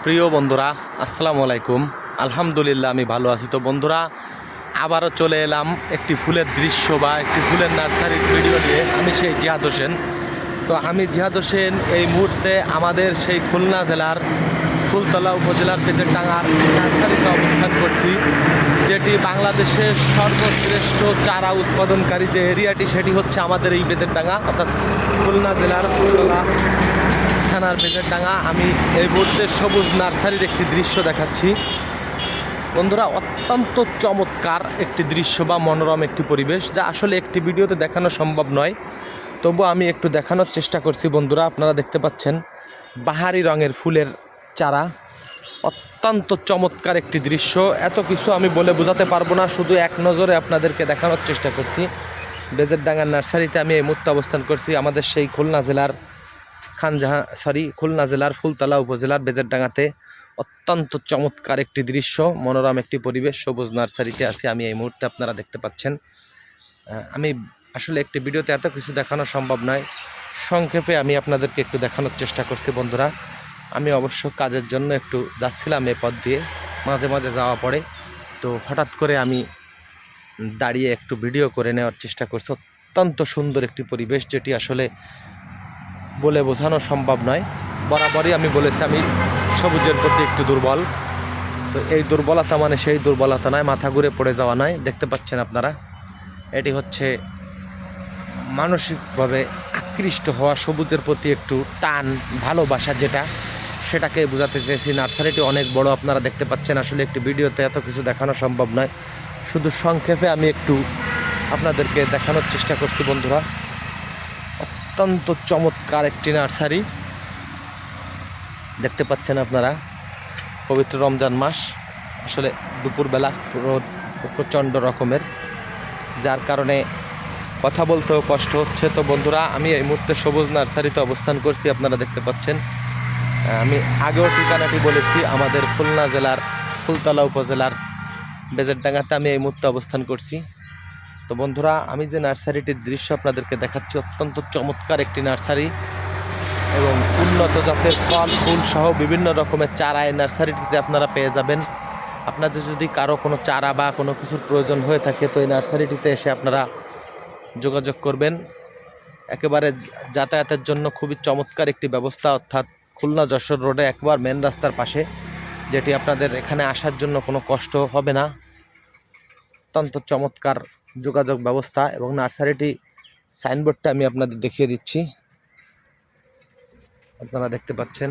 প্রিয় বন্ধুরা, আসসালামু আলাইকুম। আলহামদুলিল্লাহ আমি ভালো আছি। তো বন্ধুরা, আবারও চলে এলাম একটি ফুলের দৃশ্য বা একটি ফুলের নার্সারির ভিডিও নিয়ে। আমি সেই জিহাদ হোসেন। তো আমি জিহাদ হোসেন এই মুহূর্তে আমাদের সেই খুলনা জেলার ফুলতলা উপজেলার বেজেরডাঙ্গার নার্সারিতে অবস্থান করছি, যেটি বাংলাদেশের সর্বশ্রেষ্ঠ চারা উৎপাদনকারী যে এরিয়াটি, সেটি হচ্ছে আমাদের এই বেজেরডাঙ্গা, অর্থাৎ খুলনা জেলার ফুলতলা থানার বেজেরডাঙ্গা। আমি এই মুহূর্তে সবুজ নার্সারির একটি দৃশ্য দেখাচ্ছি বন্ধুরা। অত্যন্ত চমৎকার একটি দৃশ্য বা মনোরম একটি পরিবেশ, যা আসলে একটি ভিডিওতে দেখানো সম্ভব নয়। তবু আমি একটু দেখানোর চেষ্টা করছি বন্ধুরা। আপনারা দেখতে পাচ্ছেন বাহারি রঙের ফুলের চারা, অত্যন্ত চমৎকার একটি দৃশ্য। এত কিছু আমি বলে বোঝাতে পারবো না, শুধু এক নজরে আপনাদেরকে দেখানোর চেষ্টা করছি। বেজেরডাঙ্গার নার্সারিতে আমি এই মুহূর্তে অবস্থান করছি, আমাদের সেই খুলনা জেলার খুলনা জেলার ফুলতলা উপজেলার বেজেরডাঙ্গাতে। অত্যন্ত চমৎকার একটি দৃশ্য, মনোরম একটি পরিবেশ, সবুজ নার্সারিতে আছি আমি এই মুহূর্তে। আপনারা দেখতে পাচ্ছেন, আমি আসলে একটি ভিডিওতে এত কিছু দেখানো সম্ভব নয়। সংক্ষেপে আমি আপনাদেরকে একটু দেখানোর চেষ্টা করছি বন্ধুরা। আমি অবশ্য কাজের জন্য একটু যাচ্ছিলাম এ পথ দিয়ে, মাঝে মাঝে যাওয়া পড়ে। তো হঠাৎ করে আমি দাঁড়িয়ে একটু ভিডিও করে নেওয়ার চেষ্টা করছি। অত্যন্ত সুন্দর একটি পরিবেশ, যেটি আসলে বলে বোঝানো সম্ভব নয়। বরাবরই আমি বলেছি আমি সবুজের প্রতি একটু দুর্বল। তো এই দুর্বলতা মানে সেই দুর্বলতা নয়, মাথা ঘুরে পড়ে যাওয়া নয়। দেখতে পাচ্ছেন আপনারা, এটি হচ্ছে মানসিকভাবে আকৃষ্ট হওয়া, সবুজের প্রতি একটু টান, ভালোবাসা, সেটাকে বোঝাতে চেয়েছি। নার্সারিটি অনেক বড়, আপনারা দেখতে পাচ্ছেন। আসলে একটি ভিডিওতে এত কিছু দেখানো সম্ভব নয়, শুধু সংক্ষেপে আমি একটু আপনাদেরকে দেখানোর চেষ্টা করছি বন্ধুরা। অত্যন্ত চমৎকার একটি নার্সারি দেখতে পাচ্ছেন আপনারা। পবিত্র রমজান মাস, আসলে দুপুরবেলা রোদ প্রচণ্ড রকমের, যার কারণে কথা বলতেও কষ্ট হচ্ছে। তো বন্ধুরা, আমি এই মুহূর্তে সবুজ নার্সারিতে অবস্থান করছি, আপনারা দেখতে পাচ্ছেন। আমি আগেও ঠিকানাটি বলেছি, আমাদের খুলনা জেলার ফুলতলা উপজেলার বেজেরডাঙ্গাতে আমি এই মুহূর্তে অবস্থান করছি। তো বন্ধুরা, আমি যে নার্সারিটির দৃশ্য আপনাদেরকে দেখাচ্ছি, অত্যন্ত চমৎকার একটি নার্সারি এবং উন্নত জাতের ফল ফুল সহ বিভিন্ন রকমের চারা এই নার্সারিটিতে আপনারা পেয়ে যাবেন। আপনাদের যদি কারো কোনো চারা বা কোনো কিছুর প্রয়োজন হয়ে থাকে, তো এই নার্সারিটিতে এসে আপনারা যোগাযোগ করবেন। একেবারে যাতায়াতের জন্য খুবই চমৎকার একটি ব্যবস্থা, অর্থাৎ খুলনা যশোর রোডে একবার মেন রাস্তার পাশে, যেটি আপনাদের এখানে আসার জন্য কোনো কষ্ট হবে না। অত্যন্ত চমৎকার যোগাযোগ ব্যবস্থা এবং নার্সারিটি সাইনবোর্ডটা আমি আপনাদের দেখিয়ে দিচ্ছি। আপনারা দেখতে পাচ্ছেন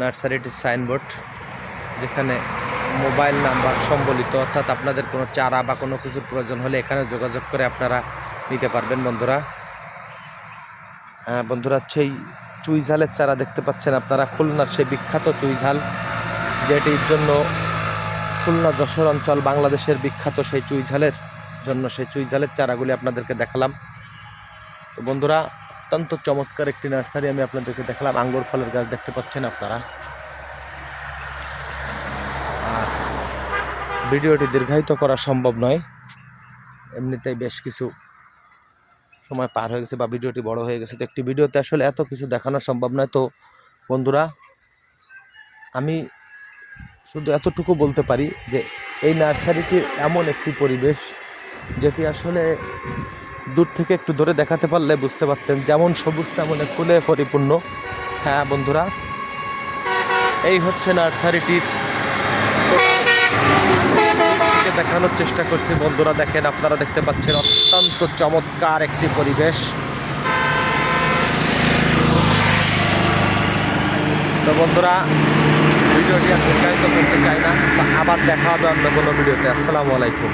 নার্সারিটির সাইনবোর্ড, যেখানে মোবাইল নাম্বার সম্বলিত, অর্থাৎ আপনাদের কোনো চারা বা কোনো কিছুর প্রয়োজন হলে এখানে যোগাযোগ করে আপনারা নিতে পারবেন বন্ধুরা। বন্ধুরা, সেই চুই ঝালের চারা দেখতে পাচ্ছেন আপনারা, খুলনার সেই বিখ্যাত চুই ঝাল, যেটির জন্য খুলনা যশোর অঞ্চল বাংলাদেশের বিখ্যাত। সেই চুই ঝালের জন্য সেই চুই ঝালের চারাগুলি আপনাদেরকে দেখালাম। তো বন্ধুরা, অত্যন্ত চমৎকার একটি নার্সারি আমি আপনাদেরকে দেখালাম। আঙ্গুর ফলের গাছ দেখতে পাচ্ছেন আপনারা। আর ভিডিওটি দীর্ঘায়িত করা সম্ভব নয়, এমনিতেই বেশ কিছু সময় পার হয়ে গেছে বা ভিডিওটি বড় হয়ে গেছে। তো একটি ভিডিওতে আসলে এত কিছু দেখানো সম্ভব নয়। তো বন্ধুরা, আমি শুধু এতটুকু বলতে পারি যে এই নার্সারিটি এমন একটি পরিবেশ, যেটি আসলে দূর থেকে একটু ধরে দেখাতে পারলে বুঝতে পারতেন, যেমন সবুজ তেমন ফুলে পরিপূর্ণ। হ্যাঁ বন্ধুরা, এই হচ্ছে নার্সারিটির দেখানোর চেষ্টা করছি বন্ধুরা। দেখেন, আপনারা দেখতে পাচ্ছেন অত্যন্ত চমৎকার একটি পরিবেশ। তো বন্ধুরা, ভিডিওটি আর দীর্ঘায়িত করতে চাই না, আবার দেখা হবে অন্য কোনো ভিডিওতে। আসসালামু আলাইকুম।